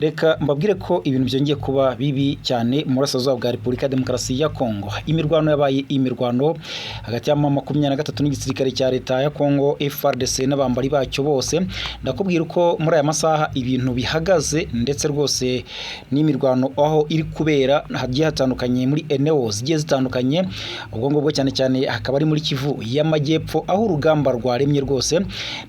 reka mbabwire ko ibintu byongeye kuba bibi cyane mu burasirazuba bwa Repubulika ya Demokarasi ya Kongo. Imirwano yabaye imirwano hagati ya M23 n'igisirikare cya leta ya Kongo FARDC n'abambari bacyo bose. Ndakubwira uko muri aya masaha ibintu bihagaze, ndetse rwose n'imirwano aho iri kubera hagiye hatandukanye muri eneo zigiye zitandukanye. Ubwo ngubwo cyane cyane hakaba ari muri Kivu y'Amajyepfo aho urugamba rwaremye rwose.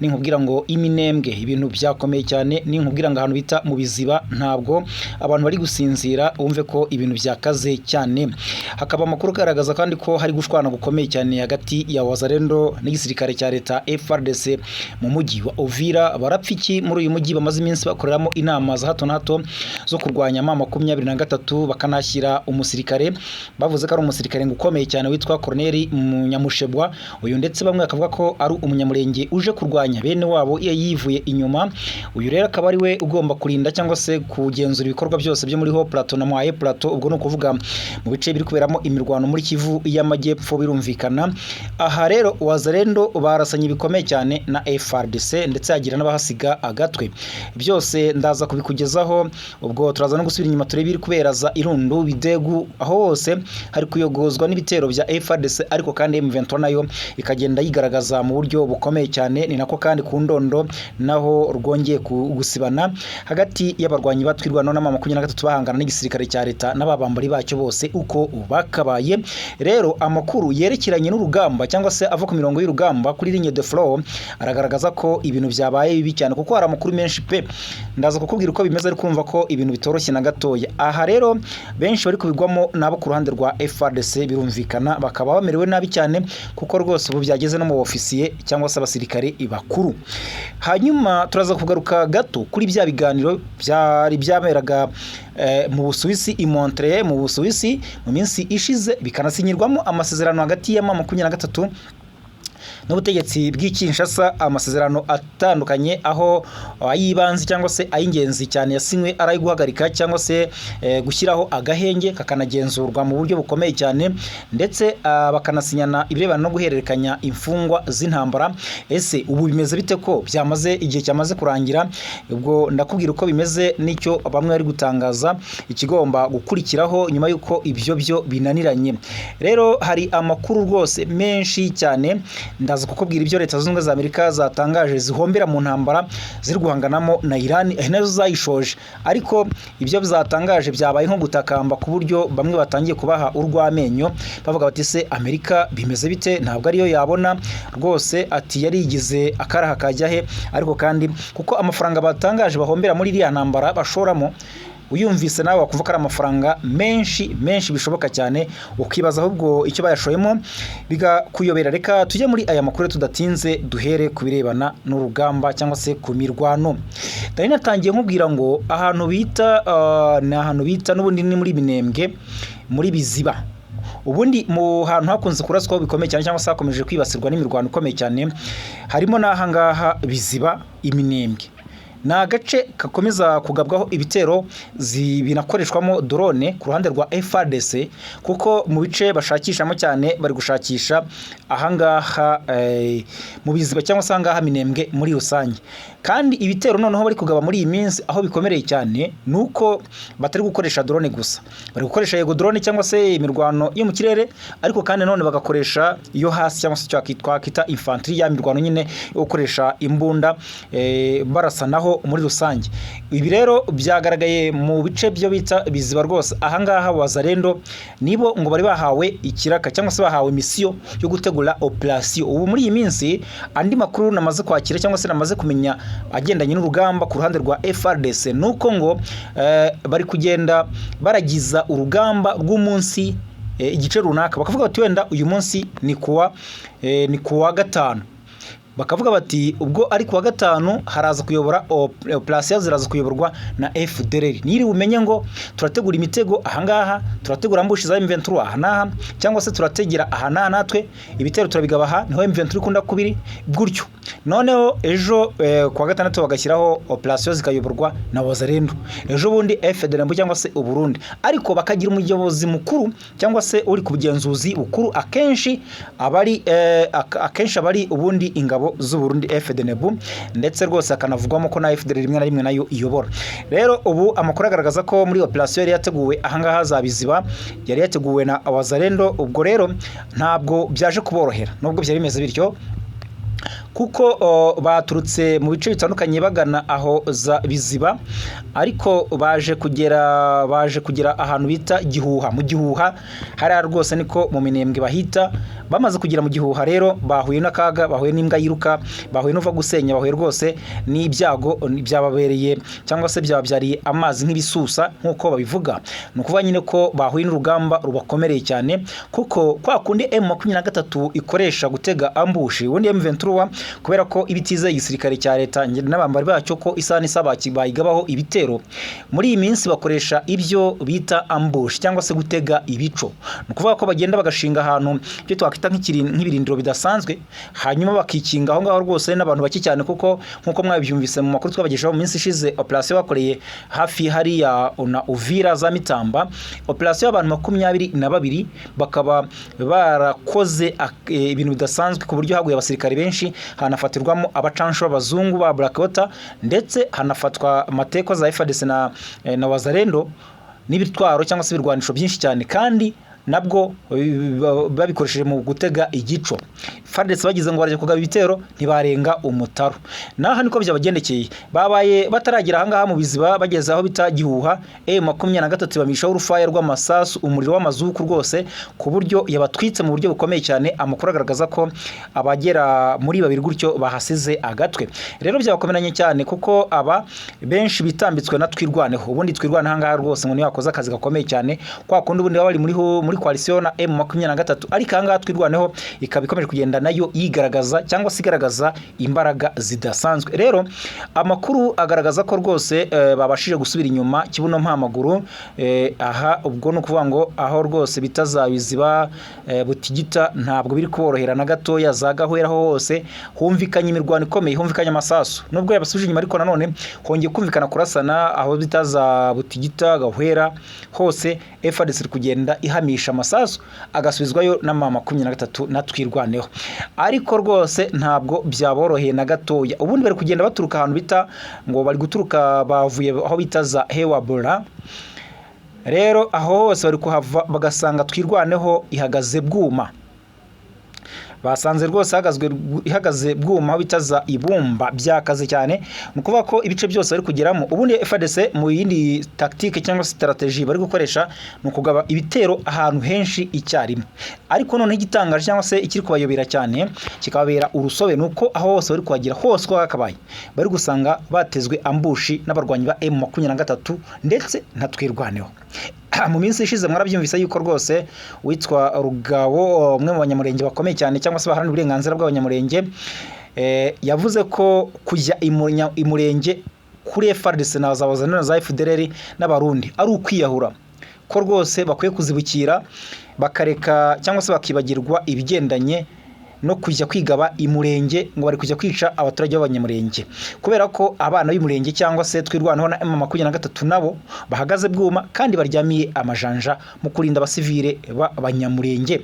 Ninkubwira ngo iminembwe ibintu byakomeye cyane, ninkubwira ngo ahantu bita mu biziba ntabwo abantu bari gusinzira, umve ko ibintu byakaze cyane. Hakaba amakuru agaragaza kandi ko hari gushwana gukomeye cyane hagati ya Wazalendo n'igisirikare cya leta FARDC mu mujyi wa Uvira. Barapfiki muri uyu mujyi bamaze iminsi bakoreramo inama za hato na hato zo kurwanya M23, bakanashyira umusirikare, bavuze ko ari umusirikare ukomeye cyane witwa Colonel Munyamushebwa. Uyu ndetse bamwe bakavuga ko ari umunyamurenge uje kurwanya bene wabo yivuye inyuma. Uyu rero akaba ari we ugomba kurinda cyangwa se kugenzura ibikorwa byose byo muri ho Plateau na Mwaye Plateau. Ubwo no kuvuga mu bice biri kuberamo imirwano muri Kivu y'Amajyepfo birumvikana. Aha rero Wazalendo barasanye bikomeye cyane na FARDC, ndetse yagira n'abahasiga agatwe. Byose ndaza kubikugezaho, ubwo turaza no gusubira inyuma turebe biri kubera za Irundu, Bidegu, aho hose hari kuyogozwa n'ibitero bya FARDC, ariko kandi M23 nayo ikagenda yigaragaza mu buryo bukomeye cyane. Ni nako kandi ku Ndondo naho rwongeye gusibana hagati y'abarwanyi batwirwana na M23 bahangana n'igisirikare cya leta n'ababambari bacyo bose uko bakabaye. Rero amakuru yerekeranye n'urugamba cyangwa se ava ku mirongo y'urugamba kuri ligne de front aragaragaza ko ibintu byabaye bibi cyane, kuko hari amakuru menshi pe. Ndaza kukubwira uko bimeze, ari kumva ko ibintu bitoroshye na gatoya. Aha rero benshi bari kubigwamo nabo ku ruhande rwa FARDC birumvikana, bakaba bamerewe nabi cyane kuko rwose ubu byageze no mu ofisiye cyangwa se abasirikare bakuru. Hanyuma turaza kugaruka gato kuri bya biganiro byari byaberaga mu Busuwisi i Montreal mu Busuwisi mu minsi ishize, bikanasinyirwamo amasezerano hagati ya M23 n'ubutegetsi bw'Kinshasa, amasezerano atandukanye aho ayibanze cyangwa se ayingenzi cyane yasinywe ari guhagarika cyangwa se gushyiraho agahenge kakanagenzurwa mu buryo bukomeye cyane, ndetse bakanasinyana ibirebana no guhererekanya imfungwa z'intambara. Ese ubu bimeze bite ko byamaze igihe cyamaze kurangira? Ubwo ndakubwira uko bimeze n'icyo bamwe bari gutangaza ikigomba gukurikiraho nyuma y'uko ibyo byo binaniranye. Rero hari amakuru rwose menshi cyane, ndaza kukubwira ibyo Leta Zunze Ubumwe za Amerika zatangaje zihombera mu ntambara ziri guhanganamo na Iran, nazo zayishoje. Ariko ibyo zatangaje byabaye nko gutakamba ku buryo bamwe batangiye kubaha urw'amenyo bavuga bati se Amerika bimeze bite? Ntabwo ariyo yabona rwose, ati yarigize akaraha kajya he? Ariko kandi kuko amafaranga batangaje bahombera muri iriya ntambara bashoramo, uyumvise nawe wakumva ko ari amafaranga menshi bishoboka cyane, ukibaza ahubwo icyo bayashoyemo bigakuyobera. Reka tujye muri aya makuru tudatinze, duhere ku birebana n'urugamba cyangwa se ku mirwano. Ndari natangiye nkubwira ngo ahantu bita n'ubundi ni muri Minembwe muri Biziba. Ubundi mu hantu hakunze kuraswaho bikomeye cyane cyangwa se hakomeje kwibasirwa n'imirwano ikomeye cyane harimo n'ahangaha Biziba Iminembwe. Na agace kakomeza kugabwaho ibitero binakoreshwamo drone ku ruhande rwa FARDC, kuko mu bice bashakishamo cyane bari gushakisha ahangaha mu Biziba cyangwa se ahangaha Minembwe muri rusange. Kandi ibitero noneho bari kugaba muri iyi minsi aho bikomereye cyane nuko batari gukoresha drone gusa, bari gukoresha yego drone cyangwa se imirwano yo mu kirere, ariko kandi none bagakoresha iyo hasi cyangwa se kita infantry, ya mirwano nyine yo gukoresha imbunda barasanaho muri rusange. Ibi rero byagaragaye mu bice byo bita Biziba rwose. Ahangaha Wazalendo nibo ngo bari bahawe ikiraka cyangwa se bahawe misiyo yo gutegura operation. Ubu muri iyi minsi andi makuru namaze kwakira cyangwa se namaze kumenya agendanye n'urugamba ku ruhande rwa FARDC nuko ngo bari kugenda baragiza urugamba rw'umunsi igice runaka, bakavuga bati wenda uyu munsi ni kuwa gatanu, bakavuga bati ubwo ari kuwa gatanu haraza kuyobora operation ziraza kuyoborwa na FDLR. Niri umenye ngo turategura imitego ahangaha, turategura ambushi za M23 ahanaha, cyangwa se turategera ahanaha natwe ibitero turabigabaha, niho M23 ikunda kubiri gutyo. Noneho ejo kuwa gatandatu bagashyiraho operation zikayoborwa na Wazalendo, ejo bundi FDLR cyangwa se Uburundi, ariko bakagira umuyobozi mukuru cyangwa se uri ku bugenzuzi bukuru, akenshi abari ubundi ingabo ingabo z'u Burundi FDNB, ndetse rwose akanavugwamo ko na FDLR rimwe na rimwe nayo iyobora. Rero ubu amakuru agaragaza ko muri operation yari yateguwe ahangaha za Biziba yari yateguwe na Wazalendo. Ubwo rero ntabwo byaje kuborohera nubwo byari bimeze bityo, kuko baturutse mu bice bitandukanye bagana aho za Biziba, ariko baje kugera ahantu bita Gihuha. Mu Gihuha hari rwose niko mu Minembwe bahita. Bamaze kugera mu Gihuha rero bahuye n'akaga, bahuye n'imbwa yiruka, bahuye n'uva gusenya, bahuye rwose n'ibyago byababereye cyangwa se byababyariye amazi nk'ibisusa nk'uko babivuga. Ni ukuvuga nyine ko bahuye n'urugamba rubakomereye cyane, kuko kwa kundi M23 ikoresha gutega ambushi, ubundi M23 kubera ko ibitize igisirikare cya leta n'abambari bacyo ko isana isabaki bayigabaho ibitero, muri iyi minsi bakoresha ibyo bita ambush cyangwa se gutega ibico. Ni ukuvuga ko bagenda bagashinga ahantu byo twakwita nk'ibirindiro bidasanzwe, hanyuma bakikinga aho ngaho rwose n'abantu baki cyane, kuko nkuko mwabyumvise mu makuru twabagejeho mu minsi ishize, operation bakoreye hafi hariya na Uvira za Mitamba, operation y'abantu 22 bakaba barakoze ibintu bidasanzwe ku buryo haguye abasirikare benshi, hanafatirwamo abacansho b'abazungu ba Blackwater, ndetse hanafatwa amateko za FARDC na Wazalendo n'ibitwaro cyangwa se ibirwanisho byinshi cyane, kandi nabwo babikoresheje mu gutega igico. FARDC bagize ngo baraje kugaba ibitero ntibarenga umutaro. Naha niko byabagendekeye, babaye bataragira ahangaha mu Biziba, bageze aho bita Gihuha, M23 bamishaho urufaya rw'amasasu, umuriro w'amazuku rwose, ku buryo yabatwitse mu buryo bukomeye cyane. Amakuru agaragaza ko abagera muri 2 gutyo bahasize agatwe. Rero byabakomeranye cyane, kuko aba benshi bitambitswe na Twirwaneho. Ubundi Twirwaneho ahangaha rwose ngo ni yakoze akazi gakomeye cyane, kwa kundi ubundi bari muri coalition na M23, ariko ahangaha Twirwaneho ikaba ikomeje kugenda nayo yigaragaza cyangwa se igaragaza imbaraga zidasanzwe. Rero amakuru agaragaza ko rwose babashije gusubira inyuma kibuno mpamaguru. Aha ubwo no kuvuga ngo aho rwose bitazabiziba Butigita ntabwo biri kuborohera na gatoya, zagahweraho hose humvikanye imirwano ikomeye, humvikanye amasasu, nubwo yabasubije inyuma, ariko nanone hongeye kumvikana kurasana aho bitaza Butigita Gahwera hose. FARDC kugenda ihamisha amasasu agasubizwayo na M23 na Twirwaneho, ariko rwose ntabwo byaboroheye na gatoya. Ubundi bari kugenda baturuka ahantu bita ngo bari guturuka bavuye aho bitaza Hewabora. Rero aho hose bari kuhava bagasanga Twirwaneho ihagaze bwuma, basanze rwose ihagaze bwuma aho bitaza Ibumba, byakaze cyane. Mu kuvuga ko ibice byose bari kugeramo. Ubundi FARDC mu yindi tactique cyangwa strategy bari gukoresha no kugaba ibitero ahantu henshi icyarimwe, ariko none igitangaje cyangwa se ikiri kubayobera cyane kikabera urusobe, nuko aho hose bari kuhagira hose ko hakabaye bari gusanga batezwe ambushi n'abarwanyi ba M23 ndetse na Twirwaneho. Mu minsi ishize mwarabyumvise yuko rwose witwa Rugabo, umwe mu banyamurenge bakomeye cyane cyangwa se baharanira uburenganzira bw'abanyamurenge, yavuze ko kujya imurenge kuri FARDC na za FDLR n'abarundi ari ukwiyahura, ko rwose bakwiye kuzibukira bakareka cyangwa se bakibagirwa ibigendanye no kujya kwigaba imurenge, ngo bari kujya kwica abaturage b'abanyamurenge, kubera ko abana b'imurenge cyangwa se Twirwaneho na M23 nabo bahagaze bwuma kandi baryamiye amajanja mu kurinda abasivile b'abanyamurenge.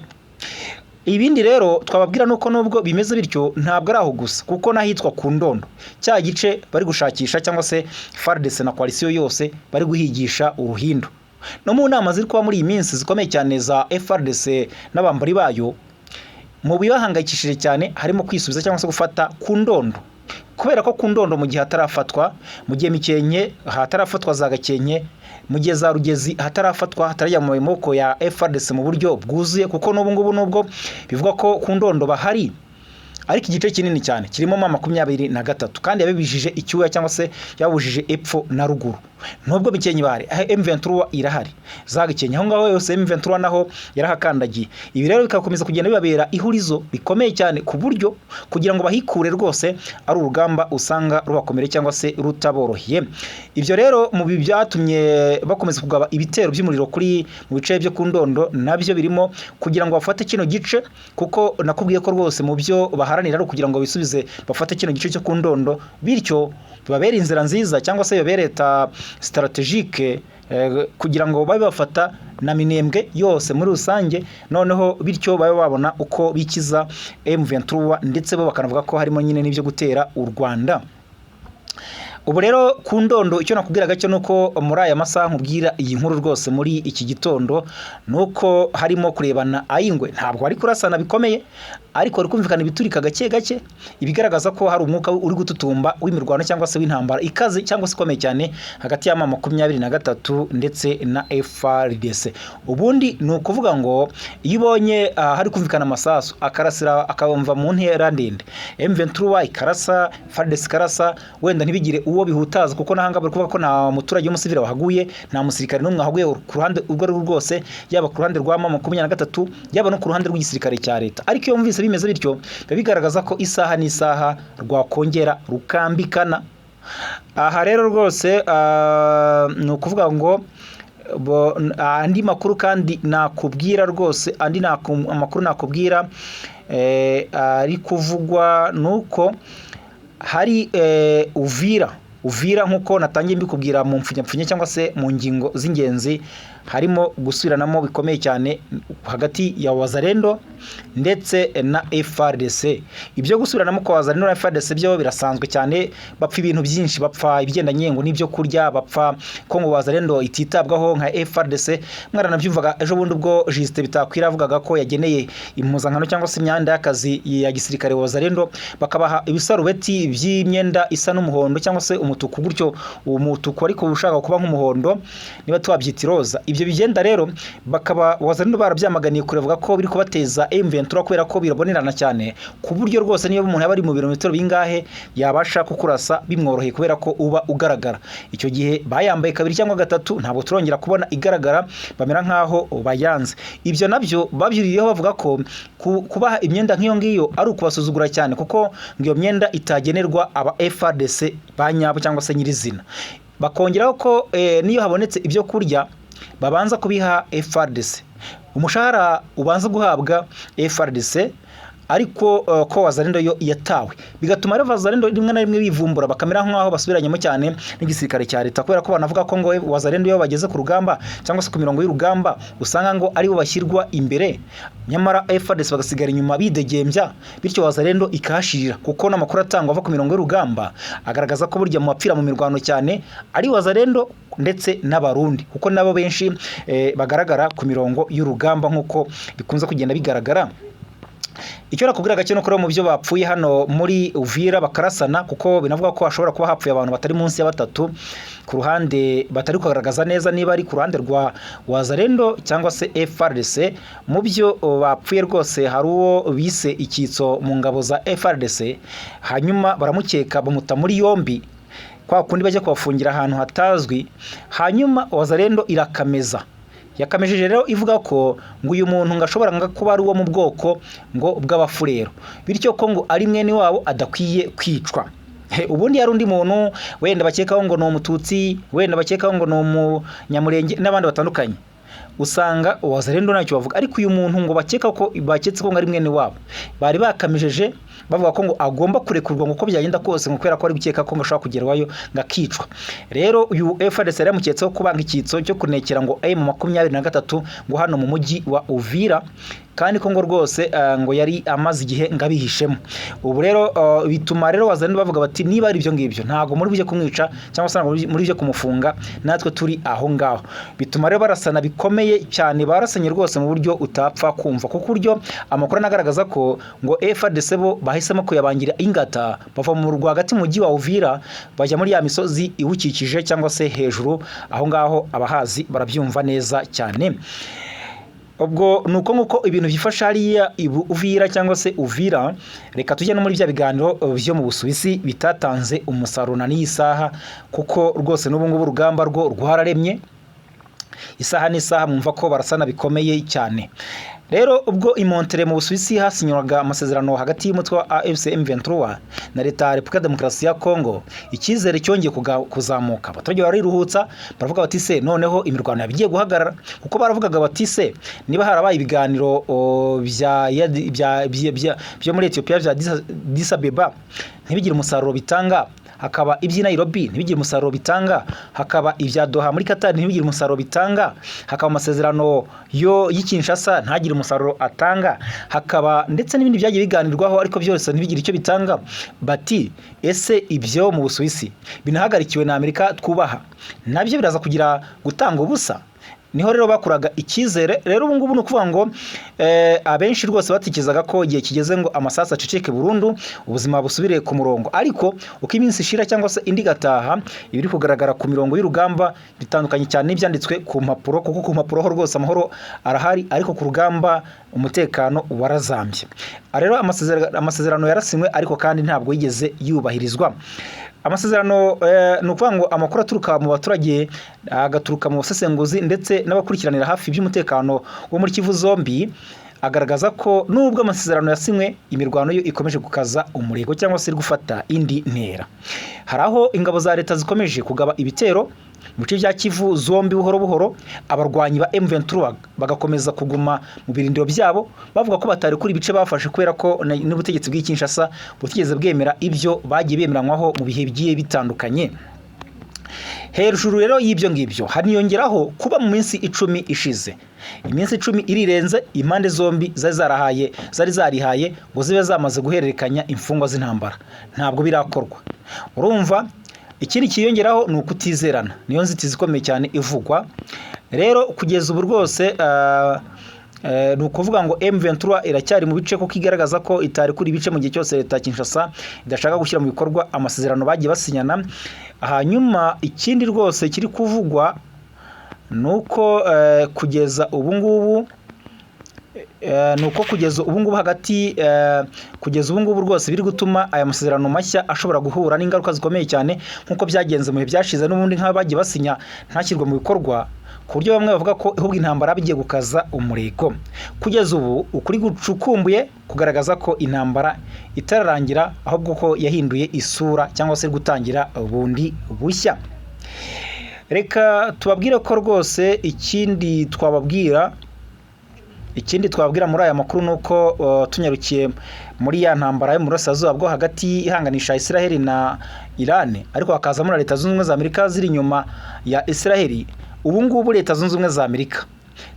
Ibindi rero twababwira nuko nubwo bimeze bityo ntabwo ari aho gusa, kuko nahitwa ku Ndondo cya gice bari gushakisha cyangwa se FARDC na coalition yose bari guhigisha uruhindo. No mu nama ziri kuba muri iyi minsi zikomeye cyane za FARDC n'abambari bayo, mu bibahangayikishije cyane harimo kwisubiza cyangwa se gufata ku Ndondo, kubera ko ku Ndondo mu gihe hatarafatwa, mu gihe Mikenke hatarafatwa za Gakenke, mu gihe za Rugezi hatarafatwa, hatarajya mu maboko ya FARDC mu buryo bwuzuye, kuko n'ubu ngubu nubwo bivuga ko ku Ndondo bahari, ariko igice kinini cyane kirimo M23 kandi yabibijije icyuya cyangwa se yabujije epfo na ruguru. Nubwo Mikenke bari M23 irahari, za Gakenke aho ngaho yose M23 naho yarahakandagiye. Ibi rero bikakomeza kugenda bibabera ihurizo bikomeye cyane, ku buryo kugira ngo bahikure rwose ari urugamba usanga rubakomere cyangwa se rutaboroheye. Ibyo rero mu byatumye bakomeza kugaba ibitero by'umuriro kuri mu bice byo ku Ndondo, nabyo birimo kugira ngo bafate kino gice, kuko nakubwiye ko rwose mu byo baharanira ari kugira ngo bisubize bafate kino gice cyo ku Ndondo, bityo babere inzira nziza cyangwa se babere ta strategique kugira ngo babe bafata na Minembwe yose muri rusange, noneho bityo babe babona uko bikiza M23 ndetse bo bakanavuga ko harimo nyine n'ibyo gutera u Rwanda. Ubu rero ku ndondo icyo nakubwira gacyo nuko muri aya masaha nkubwira iyi nkuru rwose muri iki gitondo nuko harimo kurebana ayingwe, ntabwo ari kurasana bikomeye ariko ari kumvikana ibiturika gake gake, ibigaragaza ko hari umwuka uri gututumba w'imirwano cyangwa se w'intambara ikaze cyangwa se ikomeye cyane hagati ya 23 ndetse na FARDC. Ubundi ni ukuvuga ngo iyo ubonye hari kumvikana amasasu akarasira akabumva mu ntera ndende, M23 ikarasa, FARDC ikarasa, wenda ntibigire uwo bihutaza kuko nahanga bari kuvuga ko nta muturage w'umusivile wahaguye, nta musirikare n'umwe wahaguye ku ruhande ubwo rwose, yaba ku ruhande rwa 23 yaba no ku ruhande rw'igisirikare cya leta. Ariko iyo mvise bimeze bityo bigaragaza ko isaha n'isaha rwakongera rukambikana. Aha rero rwose ni ukuvuga ngo andi makuru kandi nakubwira rwose, amakuru nakubwira ari kuvugwa nuko hari Uvira nkuko natangiye mbikubwira mu mfunyapfunye cyangwa se mu ngingo z'ingenzi, harimo gusubiranamo bikomeye cyane hagati ya Wazalendo ndetse na FARDC. Ibyo gusubiranamo kwa Wazalendo na FARDC byo birasanzwe cyane, bapfa ibintu byinshi, bapfa ibigendanye ngo n'ibyo kurya, bapfa ko ngo Wazalendo ititabwaho nka FARDC. Mwaranabyumvaga ejo bundi ubwo Justin Bitakwira avugaga ko yageneye impuzankano cyangwa se imyanda y'akazi ya gisirikare wa Wazalendo, bakabaha ibisarubeti by'imyenda isa n'umuhondo cyangwa se umutuku, gutyo umutuku ariko ushaka kuba nk'umuhondo niba twabyita roza. Ibyo bigenda rero bakaba Wazalendo barabyamaganiye kurevuga ko biri kubateza M23 kubera ko birabonerana cyane ku buryo rwose niyo umuntu yaba ari mu birometero bingahe yabasha kukurasa bimworoheye kubera ko uba ugaragara. Icyo gihe bayambaye kabiri cyangwa gatatu ntabwo turongera kubona igaragara, bamera nkaho bayanze. Ibyo nabyo babyuriyeho bavuga ko kubaha imyenda nk'iyo ngiyo ari ukubasuzugura cyane, kuko ngiyo myenda itagenerwa aba FARDC banyabo cyangwa se nyirizina. Bakongeraho ko niyo habonetse ibyo kurya babanza kubiha FARDC, umushahara ubanza guhabwa FARDC, ariko ko Wazalendo yo yatawe, bigatuma rero Wazalendo rimwe na rimwe bivumbura bakamera nk'aho basubiranyemo cyane n'igisirikare cya leta, kubera ko banavuga ko ngo Wazalendo yo bageze ku rugamba cyangwa se ku mirongo y'urugamba usanga ngo ari bo bashyirwa imbere, nyamara FARDC bagasigara inyuma bidegembya, bityo Wazalendo ikahashirira. Kuko n'amakuru atangwa ava ku mirongo y'urugamba agaragaza ko burya mu bapfira mu mirwano cyane ari Wazalendo ndetse n'abarundi, kuko nabo benshi bagaragara ku mirongo y'urugamba nk'uko bikunze kugenda bigaragara. Icyo nakubwira gake no kuri mu byo bapfuye hano muri Uvira bakarasana, kuko binavuga ko hashobora kuba hapfuye abantu batari munsi ya 3 ku ruhande, batari kugaragaza neza niba ari ku ruhande rwa Wazalendo cyangwa se FARDC. Mu byo bapfuye rwose hari uwo bise icyitso mu ngabo za FARDC, hanyuma baramukeka bamuta muri yombi kwa kundi bajya kubafungira ahantu hatazwi, hanyuma Wazalendo irakameza yakamejeje rero ivuga ko ngo uyu muntu ngashobora kuba ari uwo mu bwoko ngo bw'abafurero, bityo ko ngo ari mwene wabo adakwiye kwicwa. Ubundi yari undi muntu wenda bakekaho ngo ni umututsi, wenda bakekaho ngo ni umunyamurenge n'abandi batandukanye, usanga Wazalendo ntacyo bavuga, ariko uyu muntu ngo baketse ko ngo ari mwene wabo, bari bakamejeje bavuga ko ngo agomba kurekurwa ngo uko byagenda kose, ngo kwera ko ari gukeka ko ngashaka kugerwayo ngakicwa. Rero uyu FARDC yaramuketseho kubanga icyitso cyo kunekera ngo M23 ngo hano mu mujyi wa Uvira, kandi ko ngo rwose ngo yari amaze igihe ngabihishemo. Ubu rero bituma rero Wazalendo bavuga bati niba ari ibyo ngibyo ntago muri buje kumwica cyangwa se muri buje kumufunga, natwe turi aho ngaho. Bituma rero barasana bikomeye cyane, barasanye rwose mu buryo utapfa kumva, kuko buryo amakuru anagaragaza ko ngo FARDC bo bahisemo kuyabangira ingata, bava mu rwagati mu mujyi wa Uvira bajya muri ya misozi iwukikije cyangwa se hejuru aho ngaho, abahazi barabyumva neza cyane. Ubwo nuko nkuko ibintu byifasha hariya Uvira cyangwa se Uvira, reka tujye no muri bya biganiro byo mu Busuwisi bitatanze umusaruro na n'isaha, kuko rwose n'ubu ngubu urugamba rwo rwararemye isaha n'isaha, mwumva ko barasana bikomeye cyane. Rero ubwo imontere mu Busuwisi hasinywaga amasezerano hagati y'umutwe wa AFC M23 na leta ya Repubulika Demokarasi ya Kongo, icyizere cyongeye kuzamuka. Abaturage bariruhutsa baravuga bati se noneho imirwano yabigiye guhagarara, kuko baravugaga bati se niba harabaye ibiganiro byo muri Ethiopia bya Addis Ababa ntibigire umusaruro bitanga, hakaba iby'i Nairobi ntibigire umusaruro bitanga, hakaba ibya Doha muri Qatar ntibigire umusaruro bitanga, hakaba amasezerano y'i Kinshasa ntagire umusaruro atanga, hakaba ndetse n'ibindi byagiye biganirwaho ariko byose ntibigire icyo bitanga. Bati ese ibyo mu Busuwisi binahagarikiwe na Amerika twubaha nabyo biraza kugira gutanga ubusa? Niho rero bakuraga icyizere. Rero ubu ngubu ni ukuvuga ngo abenshi rwose batikizaga ko igihe kigeze ngo amasasu aceceke burundu, ubuzima busubire ku murongo. Ariko uko iminsi ishira cyangwa se indi gataha, ibiri kugaragara ku mirongo y'urugamba bitandukanye cyane n'ibyanditswe ku mpapuro, kuko ku mpapuro ho rwose amahoro arahari, ariko ku rugamba umutekano warazambye. Rero amasezerano yarasinywe ariko kandi ntabwo yigeze yubahirizwa. Amasezerano ni ukuvuga ngo amakuru aturuka mu baturage, agaturuka mu basesenguzi ndetse n'abakurikiranira hafi iby'umutekano wo muri Kivu zombi, agaragaza ko nubwo amasezerano yasinywe, imirwano yo ikomeje gukaza umurego cyangwa se iri gufata indi ntera. Hari aho ingabo za leta zikomeje kugaba ibitero mu bice bya Kivu zombi buhoro buhoro, abarwanyi ba M23 bagakomeza kuguma mu birindiro byabo, bavuga ko batari kuri ibice bafashe kubera ko n'ubutegetsi bw'i Kinshasa butigeze bwemera ibyo bagiye bemeranywaho mu bihe bigiye bitandukanye. Hejuru rero y'ibyo ngibyo haniyongeraho kuba mu minsi 10 ishize, iminsi 10 irirenze, impande zombi zari zarihaye ngo zibe zamaze guhererekanya imfungwa z'intambara. Ntabwo birakorwa. Urumva ikindi kiyongeraho ni ukutizerana, niyo nzitizi ikomeye cyane ivugwa. Rero kugeza ubu rwose ni ukuvuga ngo M23 iracyari mu bice kuko igaragaza ko itari kuri ibice mu gihe cyose leta ya Kinshasa idashaka gushyira mu bikorwa amasezerano bagiye basinyana. Hanyuma ikindi rwose kiri kuvugwa nuko kugeza ubu ngubu kugeza ubu ngubu rwose biri gutuma aya masezerano mashya ashobora guhura n'ingaruka zikomeye cyane nk'uko byagenze mu bihe byashize, n'ubundi nk'abagiye basinya ntashyirwa mu bikorwa, ku buryo bamwe bavuga ko ahubwo intambara bigiye gukaza umurego. Kugeza ubu ukuri gucukumbuye kugaragaza ko intambara itararangira, ahubwo ko yahinduye isura cyangwa se gutangira ubundi bushya. Reka tubabwire ko rwose ikindi twababwira muri aya makuru nuko tunyarukiye muri ya ntambara yo mu burasirazuba bwo hagati ihanganisha Israel na Iran, ariko hakazamo na Leta Zunze Ubumwe za Amerika ziri inyuma ya Israel. Ubu ngubu Leta Zunze Ubumwe za Amerika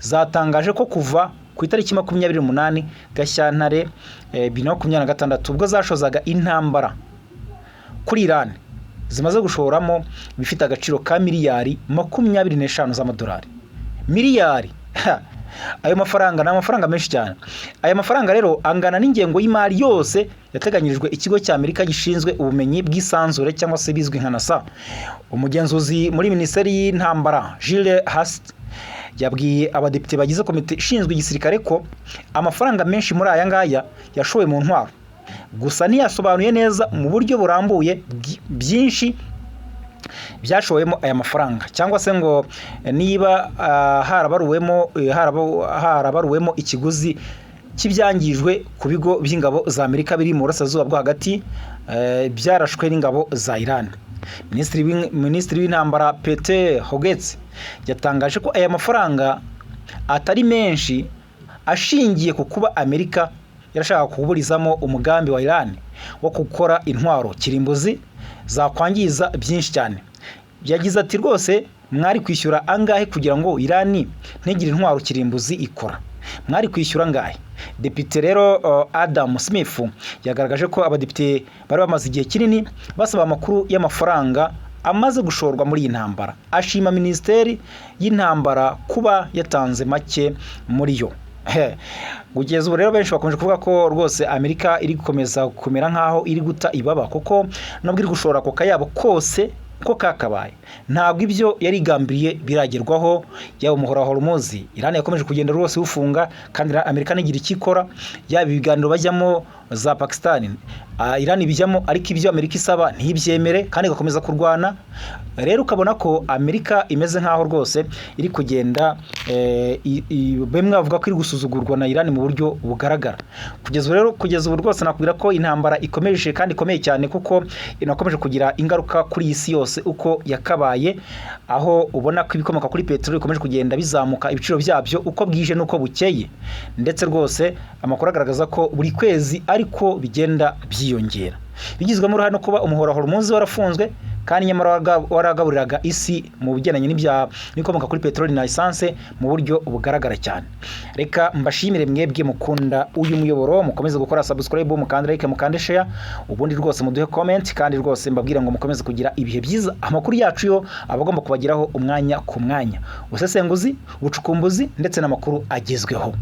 zatangaje ko kuva ku itariki 28 Gashyantare 2026 ubwo zashozaga intambara kuri Iran, zimaze gushoramo bifite agaciro ka miliyari 25 z'amadolari. Miliyari ayo mafaranga ni amafaranga menshi cyane. Aya mafaranga rero angana n'ingengo y'imari yose yateganyirijwe ikigo cya Amerika gishinzwe ubumenyi bw'isanzure cyangwa se bizwi nka NASA. Umugenzuzi muri Minisiteri y'Intambara Gilles Hast yabwiye abadepite bagize komite ishinzwe igisirikare ko amafaranga menshi muri aya ngaya yashowe mu ntwaro, gusa ntiyasobanuye neza mu buryo burambuye byinshi byashowemo aya mafaranga, cyangwa se ngo niba harabaruwemo ikiguzi cy'ibyangijwe ku bigo by'ingabo za Amerika biri mu burasirazuba bwo hagati byarashwe n'ingabo za Iran. Minisitiri w'Intambara Peter Hoggetts yatangaje ko aya mafaranga atari menshi, ashingiye ku kuba Amerika yarashaka kuburizamo umugambi wa Iran wo gukora intwaro kirimbuzi zakwangiza byinshi cyane. Yagize ati rwose mwari kwishyura angahe kugira ngo Iran ntigire intwaro kirimbuzi ikora? Mwari kwishyura angahe? Depite rero Adam Smith yagaragaje ko abadepite bari bamaze igihe kinini basaba amakuru y'amafaranga amaze gushorwa muri iyi ntambara. Ashima Minisiteri y'Intambara kuba yatanze make muri yo. Kugeza ubu rero benshi bakomeje kuvuga ko rwose Amerika iri gukomeza kumera nkaho iri guta ibaba, kuko nubwo iri gushora ako kayabo kose ko kakabaye, ntabwo ibyo yari igambiriye biragerwaho. Yaba umuhora wa Hormuz Iran yakomeje kugenda rwose ufunga, kandi Amerika ntigira icyo ikora. Yaba ibiganiro bajyamo za Pakistan, Iran bijyamo, ariko ibyo Amerika isaba ntibyemere kandi igakomeza kurwana. Rero ukabona ko Amerika imeze nkaho rwose iri kugenda bemwe bavuga ko iri gusuzugurwa na Iran mu buryo bugaragara. Kugeza ubu rwose nakubwira ko intambara ikomeje kandi ikomeye cyane, kuko inakomeje kugira ingaruka kuri iyi si yose uko yakabaye, aho ubona ko ibikomoka kuri peteroli bikomeje kugenda bizamuka ibiciro byabyo uko bwije n'uko bukeye, ndetse rwose amakuru agaragaza ko buri kwezi ariko bigenda byiyongera. bigizwemo uruhare no kuba umuhora hormuzi warafunzwe kandi nyamara waragaburiraga isi mu bigendanye n'ibikomoka kuri peteroli na essence mu buryo bugaragara cyane. Reka mbashimire mwebwe mukunda uyu muyoboro, mukomeze gukora subscribe, mukande like, mukande share, ubundi rwose muduhe comment, kandi rwose mbabwira ngo mukomeze kugira ibihe byiza. Amakuru yacu yo abagomba kubagiraho umwanya ku mwanya, ubusesenguzi, ubucukumbuzi ndetse n'amakuru agezweho.